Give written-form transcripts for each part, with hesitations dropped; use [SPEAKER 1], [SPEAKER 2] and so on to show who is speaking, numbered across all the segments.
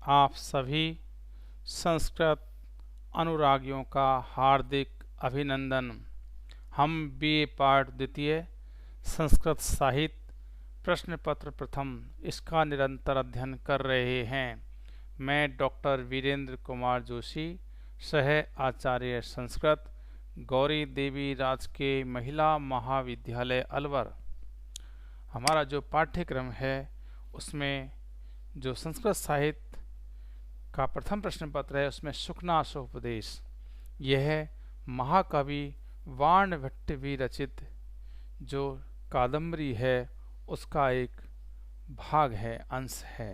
[SPEAKER 1] आप सभी संस्कृत अनुरागियों का हार्दिक अभिनंदन। हम बीए पाठ द्वितीय संस्कृत साहित्य प्रश्न पत्र प्रथम इसका निरंतर अध्ययन कर रहे हैं। मैं डॉक्टर वीरेंद्र कुमार जोशी, सह आचार्य संस्कृत, गौरी देवी राजकीय महिला महाविद्यालय अलवर। हमारा जो पाठ्यक्रम है उसमें जो संस्कृत साहित्य का प्रथम प्रश्न पत्र है उसमें शुकनासोपदेश, यह महाकवि वाणभट्ट विरचित जो कादम्बरी है उसका एक भाग है, अंश है।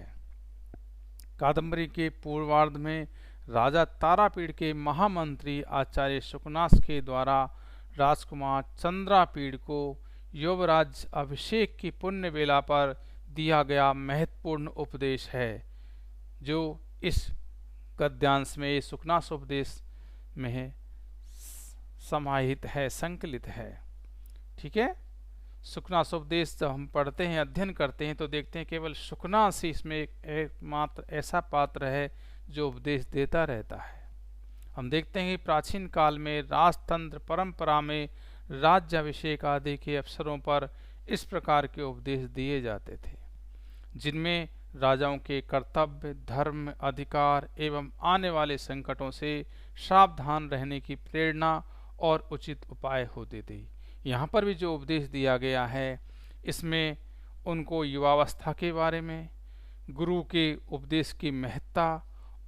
[SPEAKER 1] कादम्बरी के पूर्वार्ध में राजा तारापीड़ के महामंत्री आचार्य शुकनास के द्वारा राजकुमार चंद्रापीड़ को युवराज अभिषेक की पुण्य वेला पर दिया गया महत्वपूर्ण उपदेश है, जो इस गद्यांश में शुकनासोपदेश में समाहित है, संकलित है। ठीक है। शुकनासोपदेश जब हम पढ़ते हैं, अध्ययन करते हैं तो देखते हैं केवल शुकनास ही इसमें एकमात्र ऐसा पात्र है जो उपदेश देता रहता है। हम देखते हैं कि प्राचीन काल में राजतंत्र परंपरा में राज्याभिषेक आदि के अवसरों पर इस प्रकार के उपदेश दिए जाते थे, जिनमें राजाओं के कर्तव्य, धर्म, अधिकार एवं आने वाले संकटों से सावधान रहने की प्रेरणा और उचित उपाय होते थे। यहाँ पर भी जो उपदेश दिया गया है इसमें उनको युवावस्था के बारे में, गुरु के उपदेश की महत्ता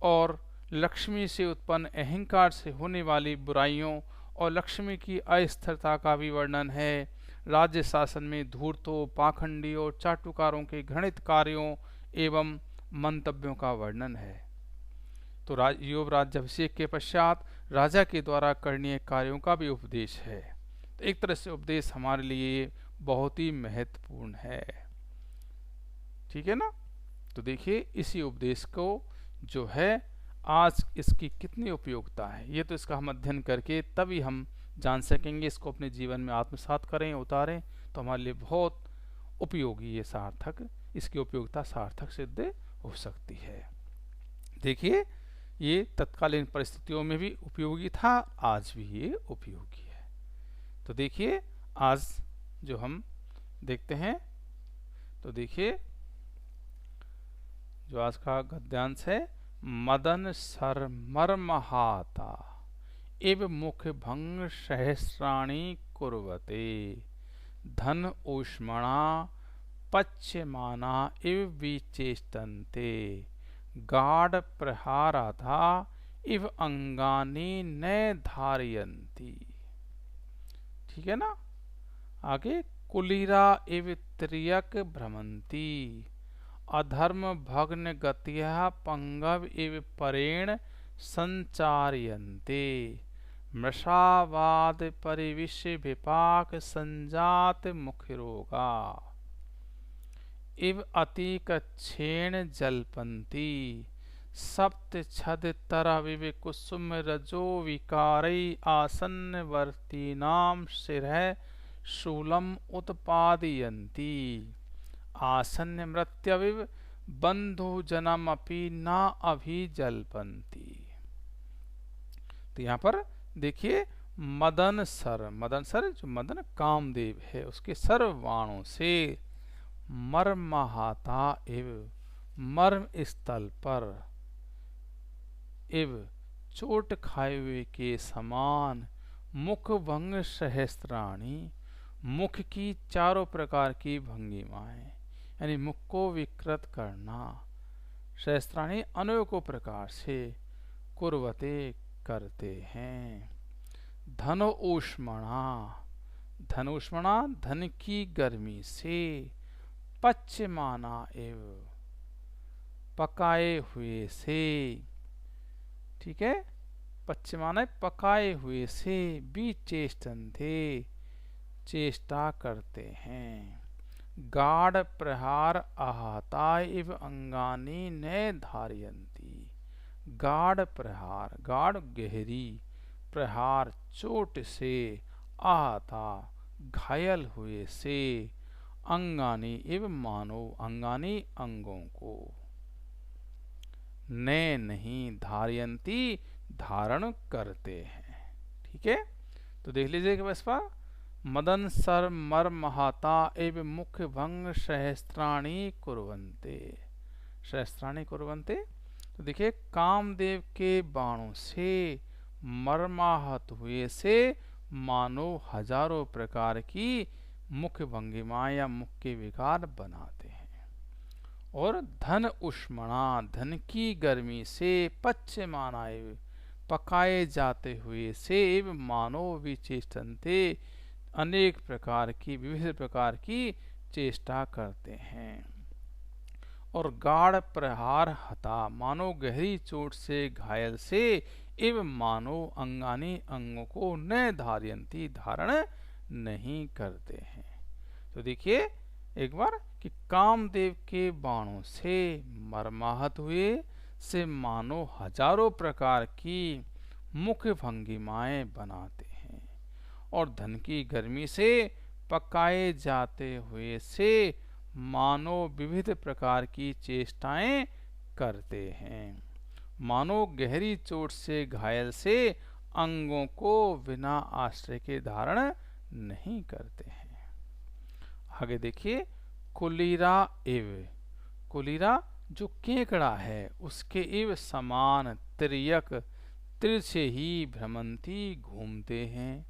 [SPEAKER 1] और लक्ष्मी से उत्पन्न अहंकार से होने वाली बुराइयों और लक्ष्मी की अस्थिरता का भी वर्णन है। राज्य शासन में धूर्तों, पाखंडियों और चाटुकारों के घृणित कार्यों एवं मंतव्यों का वर्णन है। तो राज्याभिषेक के पश्चात राजा के द्वारा करणीय कार्यों का भी उपदेश है। तो एक तरह से उपदेश हमारे लिए बहुत ही महत्वपूर्ण है। ठीक है ना। तो देखिए इसी उपदेश को जो है आज इसकी कितनी उपयोगिता है, ये तो इसका हम अध्ययन करके तभी हम जान सकेंगे। इसको अपने जीवन में आत्मसात करें, उतारें तो हमारे लिए बहुत उपयोगी, ये सार्थक, इसकी उपयोगिता सार्थक सिद्ध हो सकती है। देखिए ये तत्कालीन परिस्थितियों में भी उपयोगी था, आज भी ये उपयोगी है। तो देखिए आज जो हम देखते हैं, तो देखिए जो आज का गद्यांश है, मदन सर मर्महाता इव मुख भंग सहस्राणी कुर्वते, धन ऊष्मणा पच्यमाना इव विचेष्टन्ते, गाढ़ प्रहाराधा इव अंगानी न धारयन्ति। ठीक है ना। आगे, कुलीरा इव त्रियक भ्रमंती, अधर्म भग्न गतिया पंगव इव परेण संचारयन्ते, मृषावाद परिविश्य विपाक संजात मुखरोगा, इव अतिकच्छेण जल्पन्ति, सप्त छद तरविव कुसुम रजो विकारै आसन्नवर्तीनां शिरः शूलम उत्पादयन्ति, आसन्न मृत्यविव बंधु जनमपि न अभिजल्पन्ति। तो यहाँ पर देखिए मदन सर जो मदन कामदेव है उसके सर्ववाणों से मर्महाता इव मर्म स्थल पर, इव चोट खाए हुए के समान, मुख भंग सहस्त्राणी, मुख की चारों प्रकार की भंगिमाएं, यानी मुख को विकृत करना, सहस्त्राणी अनेकों प्रकार से, कुर्वते करते हैं, धनो ऊष्मणा, धनुष्मणा धन की गर्मी से, पच्यमाना एव पकाए हुए से। ठीक है। पच्यमाना पकाए हुए से, विचेष्टन्ते चेष्टा करते हैं, गाढ़ प्रहार आहता इव अंगानी न धारयन्ति, गाढ़ प्रहार, गाढ़ गहरी, प्रहार चोट से, आहता घायल हुए से, अंगानी इव मानो, अंगानी अंगों को, ने नहीं धारयंती धारण करते हैं। ठीक है, तो देख लीजिए कि बस पर मदन सर मर महाता एवं मुख्य भंग सहस्त्राणी कुर्वन्ते। सहस्त्राणी कुर्वन्ते, तो देखिए कामदेव के बाणों से मर्माहत हुए से मानो हजारों प्रकार की मुख्य भंगिमा या मुख्य विकार बनाते हैं। और धन उष्मणा, धन की गर्मी से पच्यमानाय पकाए जाते हुए से एवं मानव विचेष्टन्ते अनेक प्रकार की विविध प्रकार की चेष्टा करते हैं। और गाढ़ प्रहार हता, मानो गहरी चोट से घायल से एवं मानो अंगानी अंगों को न धारयंती धारण नहीं करते हैं। तो देखिए एक बार कि कामदेव के बाणों से मर्माहत हुए से मानो हजारों प्रकार की मुख्य भंगिमाएं बनाते हैं। और धन की गर्मी से पकाए जाते हुए से मानो विविध प्रकार की चेष्टाएं करते हैं। मानो गहरी चोट से घायल से अंगों को बिना आश्रय के धारण नहीं करते हैं। आगे देखिए कुलीरा इव, कुलीरा जो केकड़ा है उसके इव समान तिर्यक तिरछे ही भ्रमंती घूमते हैं।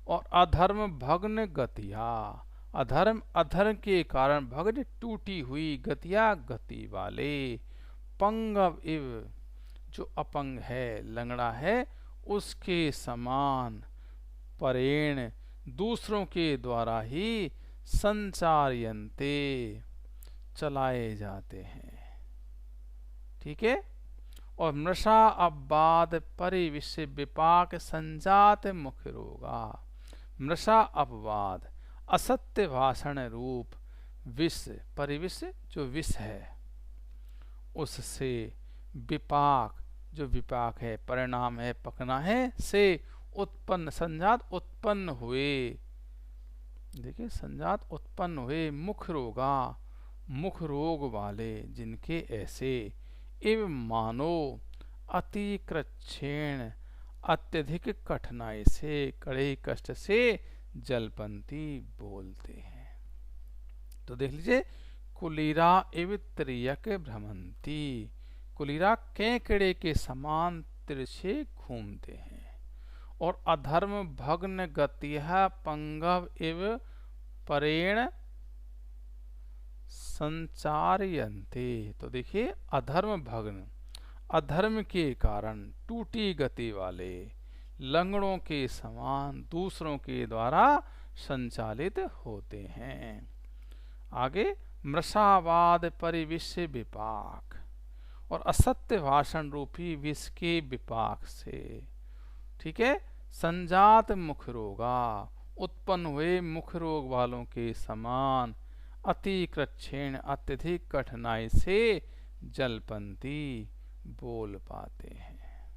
[SPEAKER 1] और अधर्म भग्न गतिया, अधर्म अधर्म के कारण भग्न टूटी हुई गतिया गति वाले पंगव इव जो अपंग है लंगड़ा है उसके समान परेण दूसरों के द्वारा ही संचार्यन्ते चलाए जाते हैं। ठीक है, और मृषा अपवाद परिविश्य विपाक संजात मुख्य रोगा। मृषा अपवाद असत्य भाषण रूप विष, परिविश्य जो विष है उससे विपाक जो विपाक है परिणाम है पकना है से उत्पन्न संजात उत्पन्न हुए। देखिए संजात उत्पन्न हुए मुख रोगा, मुख रोग वाले जिनके ऐसे एवं मानो अतिकृच्छेण अत्यधिक कठिनाई से कड़े कष्ट से जलपंती बोलते हैं। तो देख लीजिए कुलीरा एवं त्रियक भ्रमंती, कुलीरा केकड़े के समान तिरछे घूमते हैं। और अधर्म भग्न गतिया पंगव एवं परेण संचारयन्ते। तो देखिए अधर्म भग्न, अधर्म के कारण टूटी गति वाले लंगड़ों के समान दूसरों के द्वारा संचालित होते हैं। आगे मृषावाद परिविश्य विपाक, और असत्य भाषण रूपी विष के विपाक से, ठीक है, संजात मुख रोगा उत्पन्न हुए मुख रोग वालों के समान अतिकृच्छेण अत्यधिक कठिनाई से जलपंती बोल पाते हैं।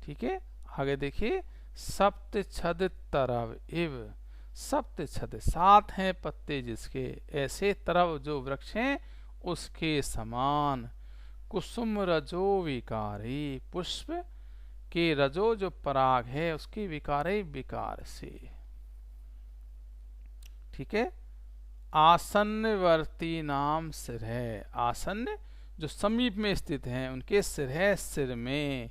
[SPEAKER 1] ठीक है, आगे देखिए सप्त छद तरव इव, सप्त छद सात हैं पत्ते जिसके ऐसे तरव जो वृक्ष हैं उसके समान कुसुम रजो विकारी, पुष्प के रजो जो पराग है उसके विकारे विकार से। ठीक है, आसन्नवर्ती नाम सिर है, आसन्न जो समीप में स्थित हैं उनके सिर है, सिर में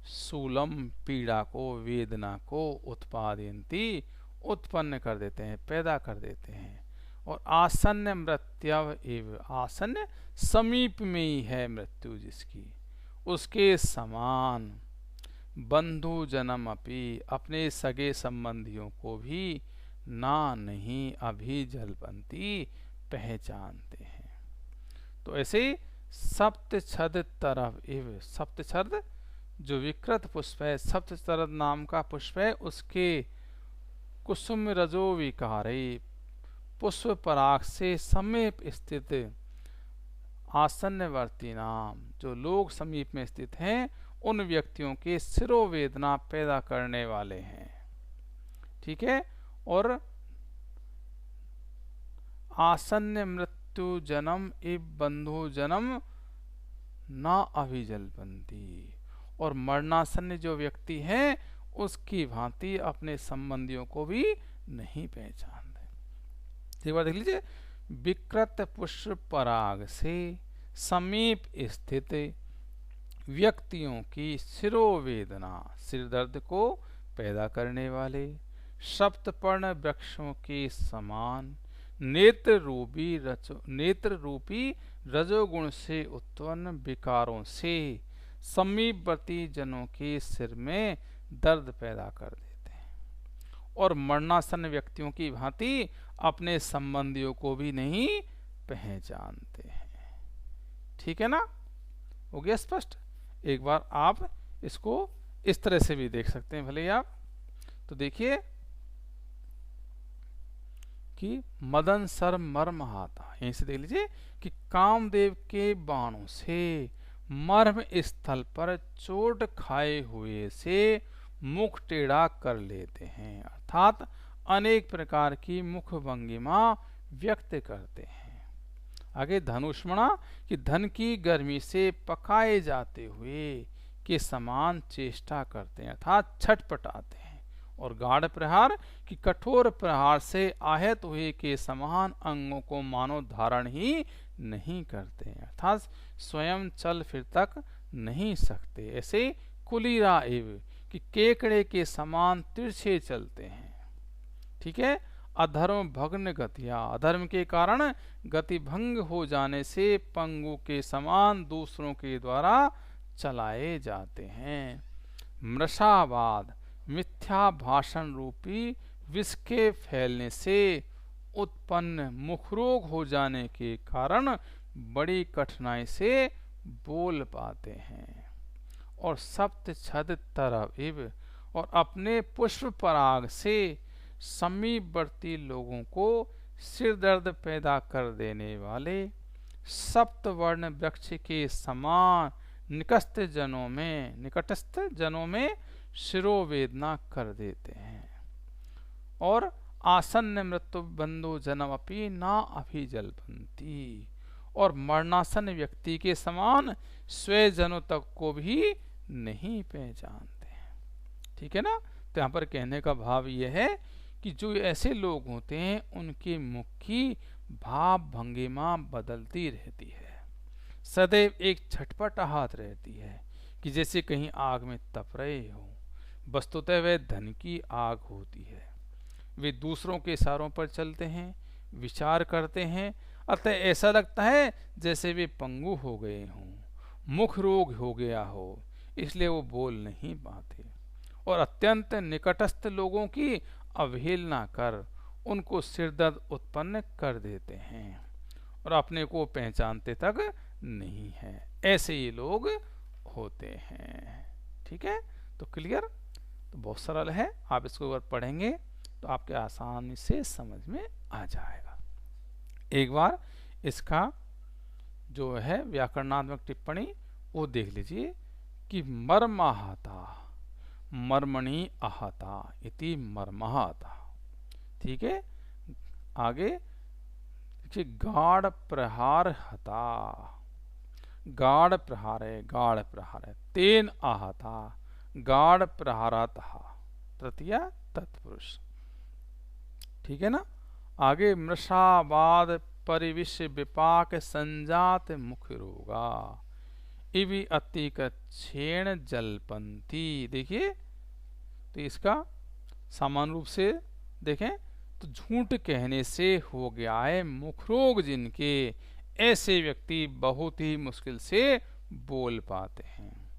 [SPEAKER 1] सूलम पीड़ा को वेदना को उत्पादयन्ती उत्पन्न कर देते हैं पैदा कर देते हैं। और आसन्न मृत्यव एव, आसन्न समीप में ही है मृत्यु जिसकी उसके समान बंधु जन्म अपि अपने सगे संबंधियों को भी ना नहीं अभी जलपंती पहचानते हैं। तो ऐसे सप्त छद तरफ एव, सप्त छद जो विकृत पुष्प है, सप्त छद नाम का पुष्प है उसके कुसुम रजो विकारे पुष्प पराग से समीप स्थित आसन्नवर्ती नाम जो लोग समीप में स्थित हैं उन व्यक्तियों के सिरो वेदना पैदा करने वाले हैं। ठीक है, और आसन्न मृत्यु जन्म इव बंधु जन्म ना अभिजल्पन्ति, और मरणासन्न जो व्यक्ति है उसकी भांति अपने संबंधियों को भी नहीं पहचानते। एक बार देख लीजिए, विकृत पुष्प पराग से समीप स्थित व्यक्तियों की शिरोवेदना, सिर दर्द को पैदा करने वाले सप्तपर्ण वृक्षों के समान नेत्र रूपी रजोगुण से उत्पन्न विकारों से समीपवर्ती जनों के सिर में दर्द पैदा कर देते हैं, और मरणासन्न व्यक्तियों की भांति अपने संबंधियों को भी नहीं पहचानते हैं। ठीक है ना, हो गया स्पष्ट। एक बार आप इसको इस तरह से भी देख सकते हैं भले ही आप। तो देखिए कि मदन सर मर्म हाथा, यहीं से देख लीजिए कि कामदेव के बाणों से मर्म स्थल पर चोट खाए हुए से मुख टेढ़ा कर लेते हैं, अर्थात अनेक प्रकार की मुख भंगिमा व्यक्त करते हैं। आगे धनुष्मणा कि धन की गर्मी से पकाए जाते हुए के समान चेष्टा करते हैं, अर्थात छटपटाते हैं। और गाढ़ प्रहार कि कठोर प्रहार से आहत हुए के समान अंगों को मानो धारण ही नहीं करते, अर्थात स्वयं चल फिर तक नहीं सकते। ऐसे कुलीरा एव कि केकड़े के समान तिरछे चलते हैं। ठीक है, अधर्म भग्न गतिया, अधर्म के कारण गति भंग हो जाने से पंगु के समान दूसरों के द्वारा चलाए जाते हैं। मृषावाद मिथ्या भाषण रूपी विष के फैलने से उत्पन्न मुखरोग हो जाने के कारण बड़ी कठिनाई से बोल पाते हैं। और सप्त छद तरव इव, और अपने पुष्प पराग से समीपवर्ती लोगों को सिर दर्द पैदा कर देने वाले सप्तवर्ण वृक्ष के समान निकटस्थ जनों में शिरोवेदना कर देते हैं। और आसन्न मृत्यु बंधु जन्म अपनी ना अभिजल्पन्ति, और मरणासन व्यक्ति के समान स्वजनों तक को भी नहीं पहचानते। ठीक है ना, तो यहाँ पर कहने का भाव यह है कि जो ऐसे लोग होते हैं उनके मुख की भाव भंगिमा बदलती रहती है, सदैव एक छटपटाहट रहती है कि जैसे कहीं आग में तप रहे हो। वस्तुतः वह धन की आग होती है। वे दूसरों के इशारों पर चलते हैं, विचार करते हैं, अतः ऐसा लगता है जैसे वे पंगु हो गए हों, मुख रोग हो गया हो, इसलिए वो बोल नहीं पाते। और अत्यंत निकटस्थ लोगों की अवहेलना कर उनको सिरदर्द उत्पन्न कर देते हैं और अपने को पहचानते तक नहीं है। ऐसे ये लोग होते हैं। ठीक है, तो क्लियर, तो बहुत सरल है। आप इसको अगर पढ़ेंगे तो आपके आसानी से समझ में आ जाएगा। एक बार इसका जो है व्याकरणात्मक टिप्पणी वो देख लीजिए कि मर्माहता मर्मणि आहता इति मर्माहता। ठीक है, आगे देखिए गाढ़ प्रहार हता, गाढ़ प्रहार है, गाढ़ प्रहार है। तेन आहता गाढ़ प्रहारतः तृतीया तत्पुरुष। ठीक है ना, आगे मृषावाद परिविश विपाक संजात मुख रोगा इवि अतिकक्षेण जलपंती। देखिए, तो इसका सामान्य रूप से देखें तो झूठ कहने से हो गया है मुख रोग जिनके, ऐसे व्यक्ति बहुत ही मुश्किल से बोल पाते हैं।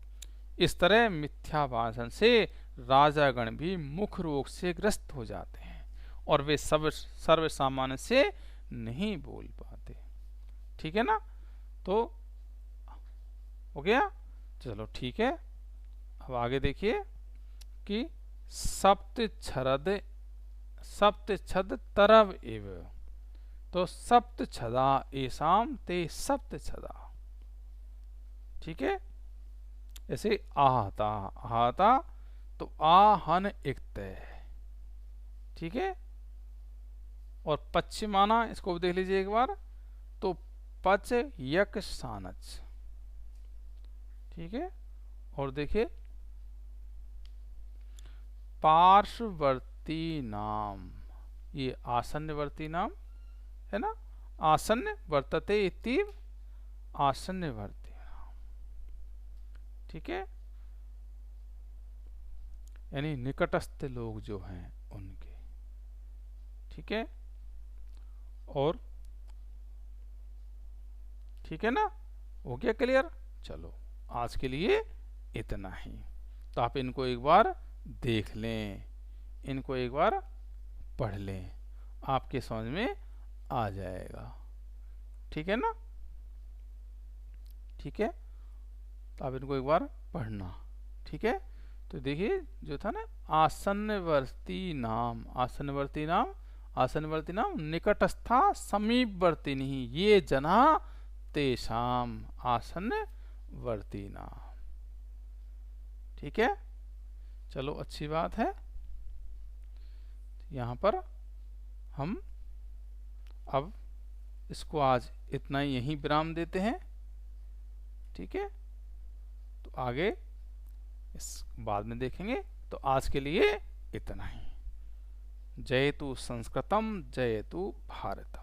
[SPEAKER 1] इस तरह मिथ्या भाषण से राजागण भी मुख रोग से ग्रस्त हो जाते हैं और वे सर्व सामान्य से नहीं बोल पाते। ठीक है ना, तो हो गया, चलो ठीक है। अब आगे देखिए कि सप्त छद तरव एव, तो सप्त छदा एसाम ते सप्त छदा। ठीक है, ऐसे आहता, आहता तो आहन इक्त है। ठीक है, और पश्चिमाना इसको देख लीजिए एक बार, तो पच यक सानच। ठीक है। और देखिए पार्श्ववर्ती नाम, ये आसन्नवर्ती नाम है ना, आसन्न वर्तते इतीव आसन्नवर्ती नाम। ठीक है, यानी निकटस्थ लोग जो हैं उनके। ठीक है, और ठीक है ना, हो गया क्लियर। चलो आज के लिए इतना ही। तो आप इनको एक बार देख लें, इनको एक बार पढ़ लें, आपके समझ में आ जाएगा। ठीक है ना, ठीक है, तो आप इनको एक बार पढ़ना। ठीक है, तो देखिए जो था ना, आसन्नवर्ती नाम, आसन्नवर्ती नाम, आसन्नवर्ती नाम निकटस्था समीपवर्ती नहीं, ये जना तेषाम आसन्नवर्ती नाम। ठीक है, चलो अच्छी बात है। यहाँ पर हम अब इसको आज इतना ही यहीं विराम देते हैं। ठीक है, तो आगे इस बाद में देखेंगे। तो आज के लिए इतना ही। जयतु संस्कृतम जयतु भारतम।